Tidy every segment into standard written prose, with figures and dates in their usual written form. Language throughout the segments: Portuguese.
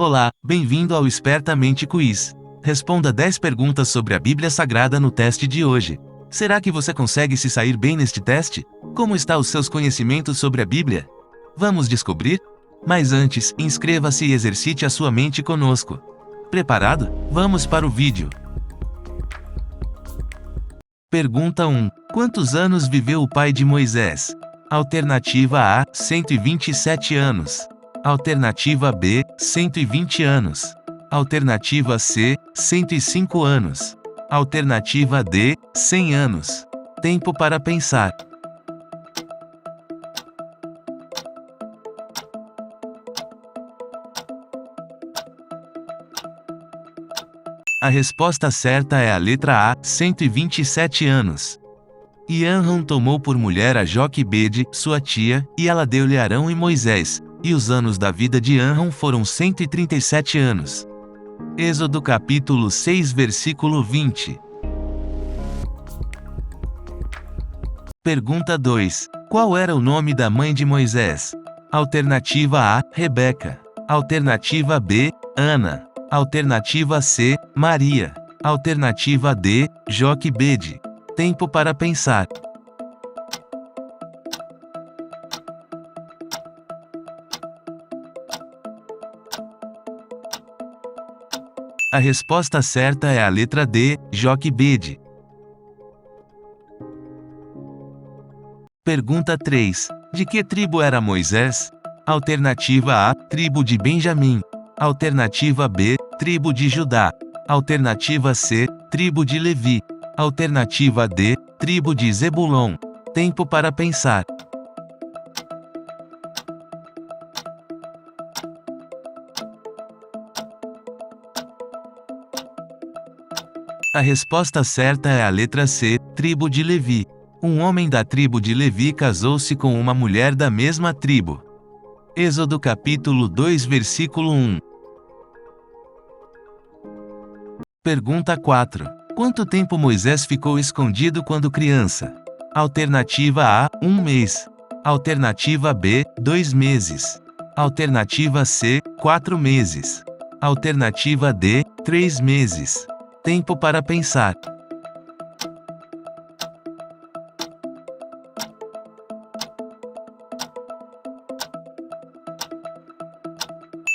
Olá, bem-vindo ao Espertamente Quiz. Responda 10 perguntas sobre a Bíblia Sagrada no teste de hoje. Será que você consegue se sair bem neste teste? Como estão os seus conhecimentos sobre a Bíblia? Vamos descobrir? Mas antes, inscreva-se e exercite a sua mente conosco. Preparado? Vamos para o vídeo. Pergunta 1. Quantos anos viveu o pai de Moisés? Alternativa A, 127 anos. Alternativa B, 120 anos. Alternativa C, 105 anos. Alternativa D, 100 anos. Tempo para pensar. A resposta certa é a letra A, 127 anos. E Amram tomou por mulher a Joquebede, sua tia, e ela deu-lhe Arão e Moisés, e os anos da vida de Amram foram 137 anos. Êxodo capítulo 6 versículo 20. Pergunta 2. Qual era o nome da mãe de Moisés? Alternativa A, Rebeca. Alternativa B, Ana. Alternativa C, Maria. Alternativa D, Joquebede. Tempo para pensar. A resposta certa é a letra D, Joquebede. Pergunta 3. De que tribo era Moisés? Alternativa A, tribo de Benjamim. Alternativa B, tribo de Judá. Alternativa C, tribo de Levi. Alternativa D, tribo de Zebulon. Tempo para pensar. A resposta certa é a letra C, tribo de Levi. Um homem da tribo de Levi casou-se com uma mulher da mesma tribo. Êxodo capítulo 2 versículo 1. Pergunta 4. Quanto tempo Moisés ficou escondido quando criança? Alternativa A, 1 mês. Alternativa B, 2 meses. Alternativa C, 4 meses. Alternativa D, 3 meses. Tempo para pensar.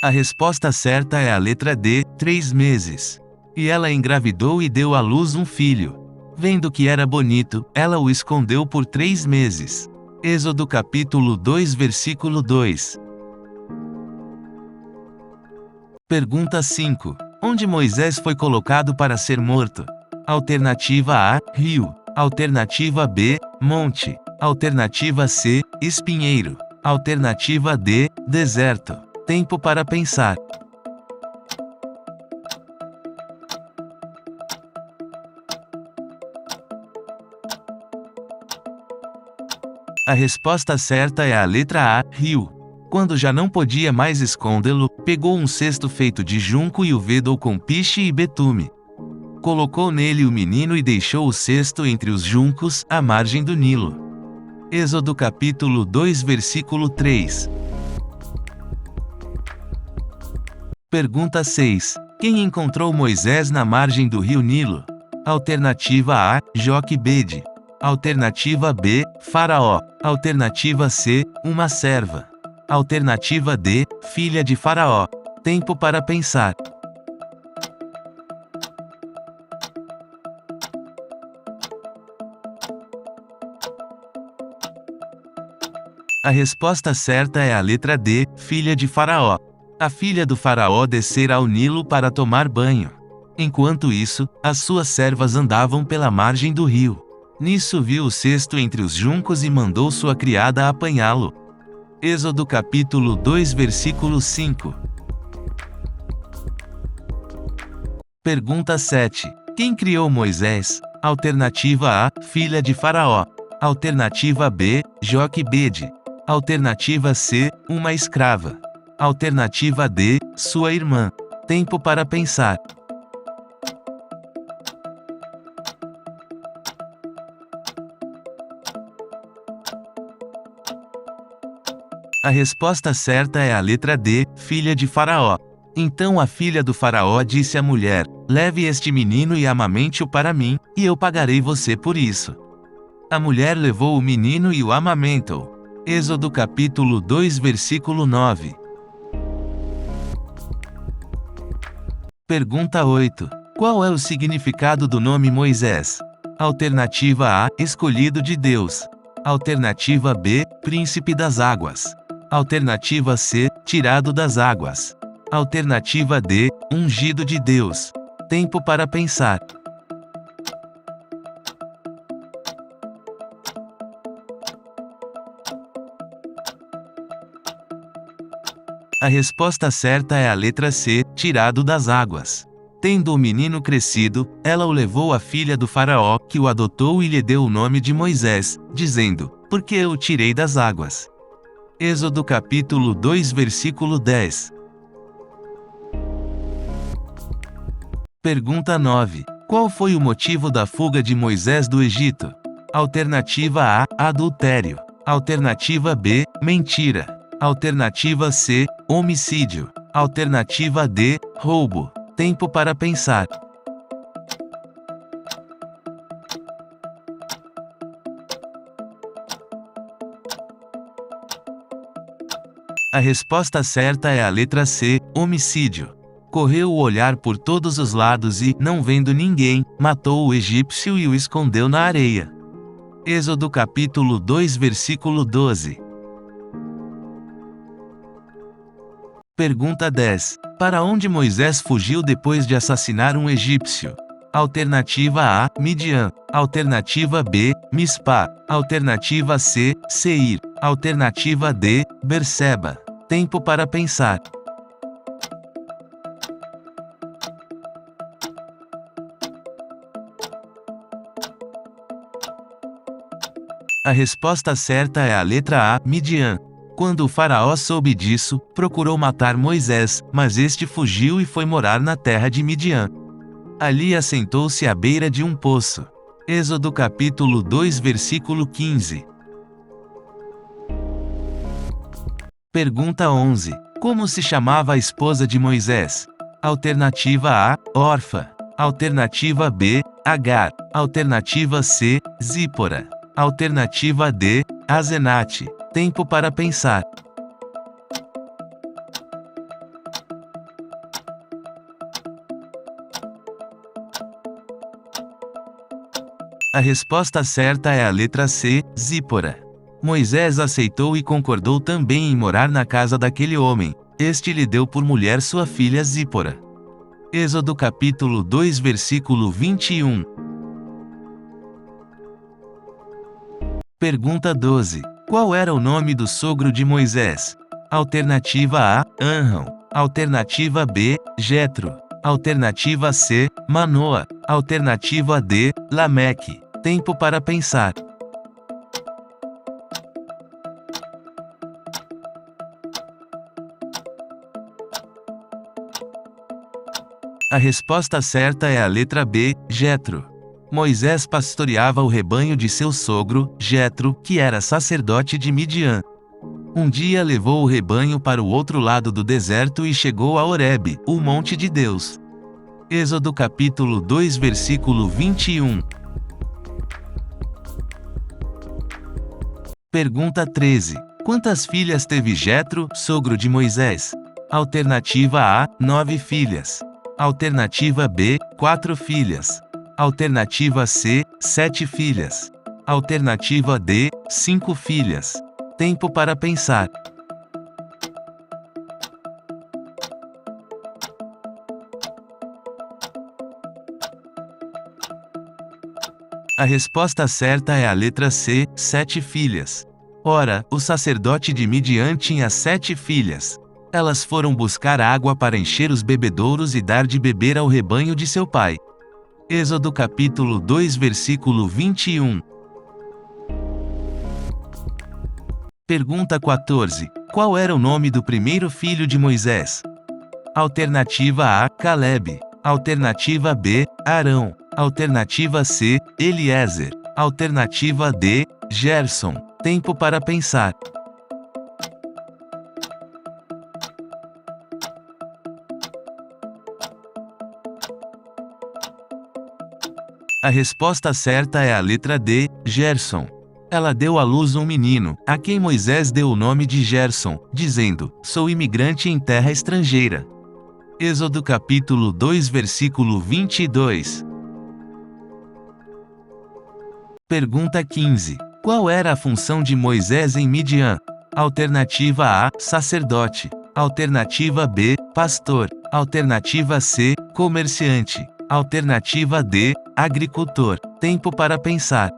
A resposta certa é a letra D, 3 meses. E ela engravidou e deu à luz um filho. Vendo que era bonito, ela o escondeu por 3 meses. Êxodo capítulo 2 versículo 2. Pergunta 5. Onde Moisés foi colocado para ser morto? Alternativa A, rio. Alternativa B, monte. Alternativa C, espinheiro. Alternativa D, deserto. Tempo para pensar. A resposta certa é a letra A, rio. Quando já não podia mais escondê-lo, pegou um cesto feito de junco e o vedou com piche e betume. Colocou nele o menino e deixou o cesto entre os juncos, à margem do Nilo. Êxodo capítulo 2 versículo 3. Pergunta 6. Quem encontrou Moisés na margem do rio Nilo? Alternativa A, Joquebede. Alternativa B, Faraó. Alternativa C, uma serva. Alternativa D, filha de Faraó. Tempo para pensar. A resposta certa é a letra D, filha de Faraó. A filha do Faraó descera ao Nilo para tomar banho. Enquanto isso, as suas servas andavam pela margem do rio. Nisso viu o cesto entre os juncos e mandou sua criada apanhá-lo. Êxodo capítulo 2 versículo 5. Pergunta 7. Quem criou Moisés? Alternativa A, filha de Faraó. Alternativa B, Joquebede. Alternativa C, uma escrava. Alternativa D, sua irmã. Tempo para pensar. A resposta certa é a letra D, filha de Faraó. Então a filha do faraó disse à mulher: leve este menino e amamente-o para mim, e eu pagarei você por isso. A mulher levou o menino e o amamentou. Êxodo capítulo 2 versículo 9. Pergunta 8. Qual é o significado do nome Moisés? Alternativa A: escolhido de Deus. Alternativa B: príncipe das águas. Alternativa C: tirado das águas. Alternativa D: ungido de Deus. Tempo para pensar. A resposta certa é a letra C: tirado das águas. Tendo o menino crescido, ela o levou à filha do faraó, que o adotou e lhe deu o nome de Moisés, dizendo: porque eu o tirei das águas. Êxodo capítulo 2 versículo 10. Pergunta 9. Qual foi o motivo da fuga de Moisés do Egito? Alternativa A: adultério. Alternativa B: mentira. Alternativa C: homicídio. Alternativa D: roubo. Tempo para pensar. A resposta certa é a letra C: homicídio. Correu o olhar por todos os lados e, não vendo ninguém, matou o egípcio e o escondeu na areia. Êxodo capítulo 2 versículo 12. Pergunta 10. Para onde Moisés fugiu depois de assassinar um egípcio? Alternativa A: Midian. Alternativa B: Mispá. Alternativa C: Seir. Alternativa D: Berseba. Tempo para pensar. A resposta certa é a letra A: Midian. Quando o faraó soube disso, procurou matar Moisés, mas este fugiu e foi morar na terra de Midian. Ali assentou-se à beira de um poço. Êxodo capítulo 2 versículo 15. Pergunta 11. Como se chamava a esposa de Moisés? Alternativa A: Orfa. Alternativa B: Agar. Alternativa C: Zípora. Alternativa D: Azenate. Tempo para pensar. A resposta certa é a letra C: Zípora. Moisés aceitou e concordou também em morar na casa daquele homem. Este lhe deu por mulher sua filha Zípora. Êxodo capítulo 2 versículo 21. Pergunta 12. Qual era o nome do sogro de Moisés? Alternativa A: Amram. Alternativa B: Jetro. Alternativa C: Manoa. Alternativa D: Lameque. Tempo para pensar. A resposta certa é a letra B: Jetro. Moisés pastoreava o rebanho de seu sogro, Jetro, que era sacerdote de Midian. Um dia levou o rebanho para o outro lado do deserto e chegou a Horebe, o monte de Deus. Êxodo capítulo 2 versículo 21. Pergunta 13. Quantas filhas teve Jetro, sogro de Moisés? Alternativa A: 9 filhas. Alternativa B: 4 filhas. Alternativa C: 7 filhas. Alternativa D: 5 filhas. Tempo para pensar. A resposta certa é a letra C: 7 filhas. Ora, o sacerdote de Midian tinha 7 filhas. Elas foram buscar água para encher os bebedouros e dar de beber ao rebanho de seu pai. Êxodo capítulo 2 versículo 21. Pergunta 14. Qual era o nome do primeiro filho de Moisés? Alternativa A: Calebe. Alternativa B: Arão. Alternativa C: Eliezer. Alternativa D: Gerson. Tempo para pensar. A resposta certa é a letra D, Gerson. Ela deu à luz um menino, a quem Moisés deu o nome de Gerson, dizendo: sou imigrante em terra estrangeira. Êxodo capítulo 2 versículo 22. Pergunta 15. Qual era a função de Moisés em Midian? Alternativa A, sacerdote. Alternativa B, pastor. Alternativa C, comerciante. Alternativa D, agricultor. Tempo para pensar.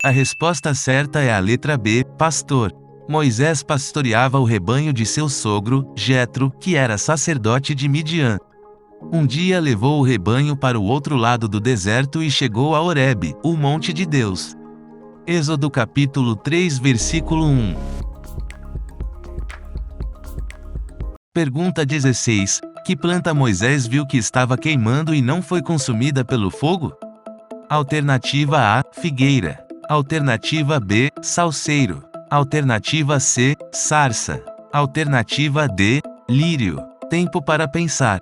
A resposta certa é a letra B, pastor. Moisés pastoreava o rebanho de seu sogro, Jetro, que era sacerdote de Midian. Um dia levou o rebanho para o outro lado do deserto e chegou a Horebe, o monte de Deus. Êxodo capítulo 3 versículo 1. Pergunta 16. Que planta Moisés viu que estava queimando e não foi consumida pelo fogo? Alternativa A, figueira. Alternativa B, salseiro. Alternativa C, sarça. Alternativa D, lírio. Tempo para pensar.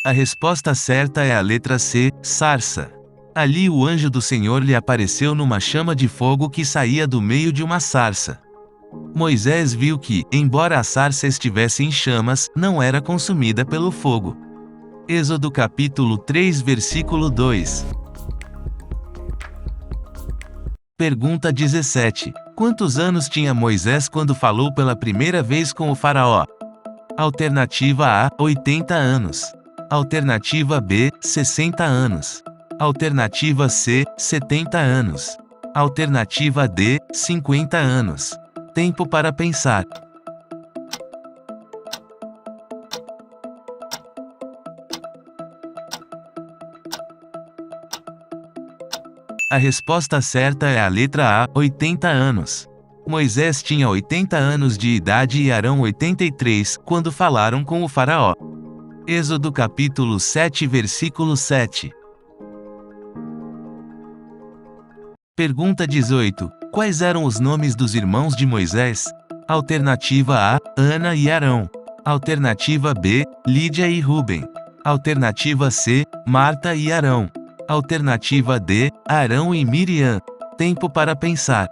A resposta certa é a letra C, sarça. Ali o anjo do Senhor lhe apareceu numa chama de fogo que saía do meio de uma sarça. Moisés viu que, embora a sarça estivesse em chamas, não era consumida pelo fogo. Êxodo capítulo 3 versículo 2. Pergunta 17. Quantos anos tinha Moisés quando falou pela primeira vez com o faraó? Alternativa A, 80 anos. Alternativa B, 60 anos. Alternativa C, 70 anos. Alternativa D, 50 anos. Tempo para pensar. A resposta certa é a letra A, 80 anos. Moisés tinha 80 anos de idade e Arão 83, quando falaram com o faraó. Êxodo capítulo 7 versículo 7. Pergunta 18. Quais eram os nomes dos irmãos de Moisés? Alternativa A, Ana e Arão. Alternativa B, Lídia e Ruben. Alternativa C, Marta e Arão. Alternativa D, Arão e Miriam. Tempo para pensar.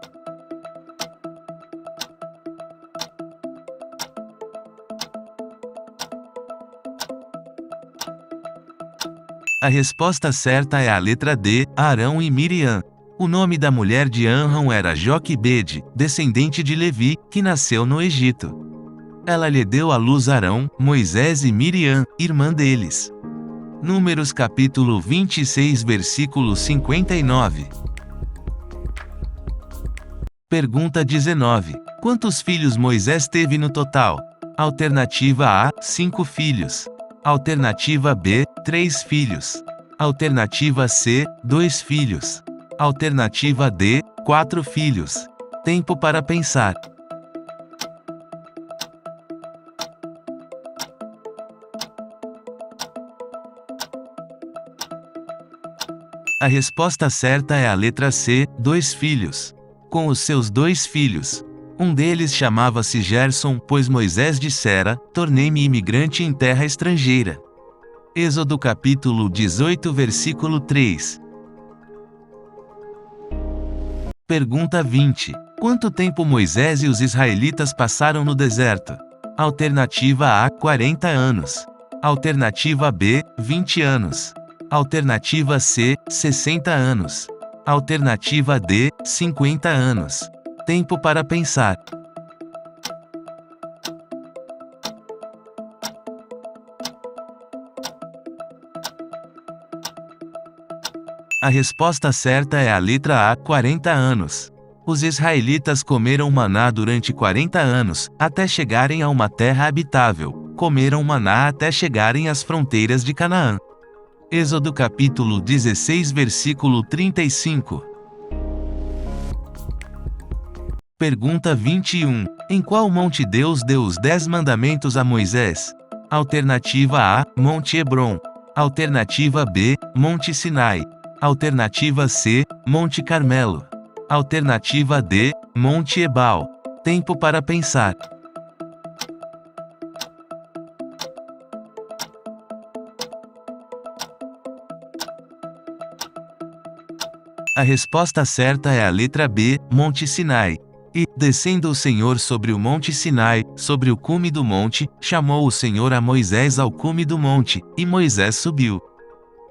A resposta certa é a letra D, Arão e Miriam. O nome da mulher de Amram era Joquebede, descendente de Levi, que nasceu no Egito. Ela lhe deu à luz Arão, Moisés e Miriam, irmã deles. Números capítulo 26 versículo 59. Pergunta 19. Quantos filhos Moisés teve no total? Alternativa A, 5 filhos. Alternativa B, 3 filhos. Alternativa C, 2 filhos. Alternativa D, 4 filhos. Tempo para pensar. A resposta certa é a letra C, 2 filhos. Com os seus 2 filhos. Um deles chamava-se Gerson, pois Moisés dissera: tornei-me imigrante em terra estrangeira. Êxodo capítulo 18 versículo 3. Pergunta 20. Quanto tempo Moisés e os israelitas passaram no deserto? Alternativa A, 40 anos. Alternativa B, 20 anos. Alternativa C, 60 anos. Alternativa D, 50 anos. Tempo para pensar. A resposta certa é a letra A, 40 anos. Os israelitas comeram maná durante 40 anos, até chegarem a uma terra habitável. Comeram maná até chegarem às fronteiras de Canaã. Êxodo capítulo 16 versículo 35. Pergunta 21. Em qual monte Deus deu os 10 mandamentos a Moisés? Alternativa A, Monte Hebrom. Alternativa B, Monte Sinai. Alternativa C, Monte Carmelo. Alternativa D, Monte Ebal. Tempo para pensar. A resposta certa é a letra B, Monte Sinai. E, descendo o Senhor sobre o Monte Sinai, sobre o cume do monte, chamou o Senhor a Moisés ao cume do monte, e Moisés subiu.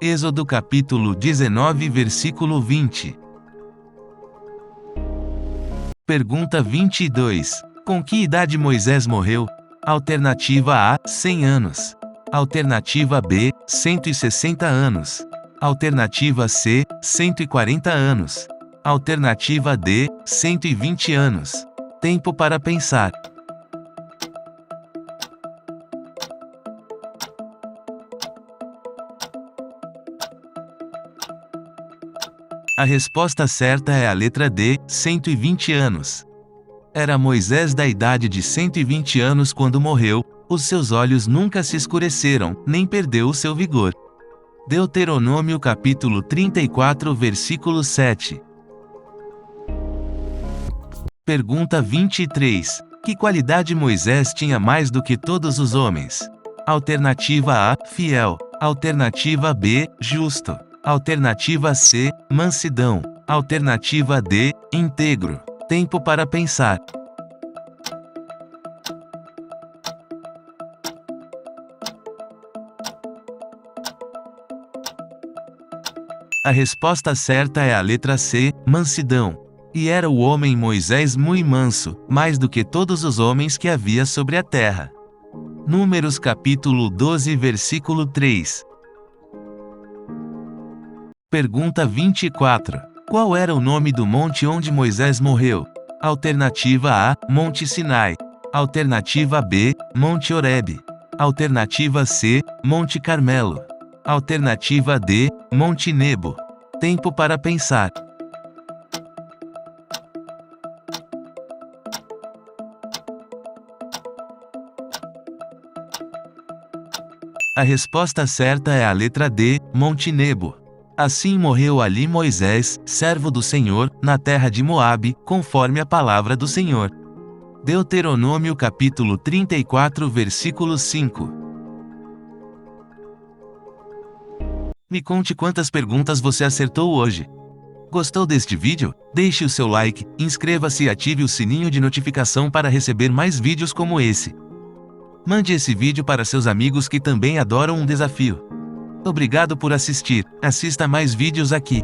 Êxodo capítulo 19, versículo 20. Pergunta 22. Com que idade Moisés morreu? Alternativa A, 100 anos. Alternativa B, 160 anos. Alternativa C, 140 anos. Alternativa D, 120 anos. Tempo para pensar. A resposta certa é a letra D, 120 anos. Era Moisés da idade de 120 anos quando morreu, os seus olhos nunca se escureceram, nem perdeu o seu vigor. Deuteronômio capítulo 34, versículo 7. Pergunta 23. Que qualidade Moisés tinha mais do que todos os homens? Alternativa A, fiel. Alternativa B, justo. Alternativa C, mansidão. Alternativa D, íntegro. Tempo para pensar. A resposta certa é a letra C, mansidão. E era o homem Moisés muito manso, mais do que todos os homens que havia sobre a terra. Números capítulo 12, versículo 3. Pergunta 24. Qual era o nome do monte onde Moisés morreu? Alternativa A, Monte Sinai. Alternativa B, Monte Horebe. Alternativa C, Monte Carmelo. Alternativa D, Monte Nebo. Tempo para pensar. A resposta certa é a letra D, Monte Nebo. Assim morreu ali Moisés, servo do Senhor, na terra de Moabe, conforme a palavra do Senhor. Deuteronômio capítulo 34, versículo 5. Me conte quantas perguntas você acertou hoje. Gostou deste vídeo? Deixe o seu like, inscreva-se e ative o sininho de notificação para receber mais vídeos como esse. Mande esse vídeo para seus amigos que também adoram um desafio. Obrigado por assistir. Assista mais vídeos aqui.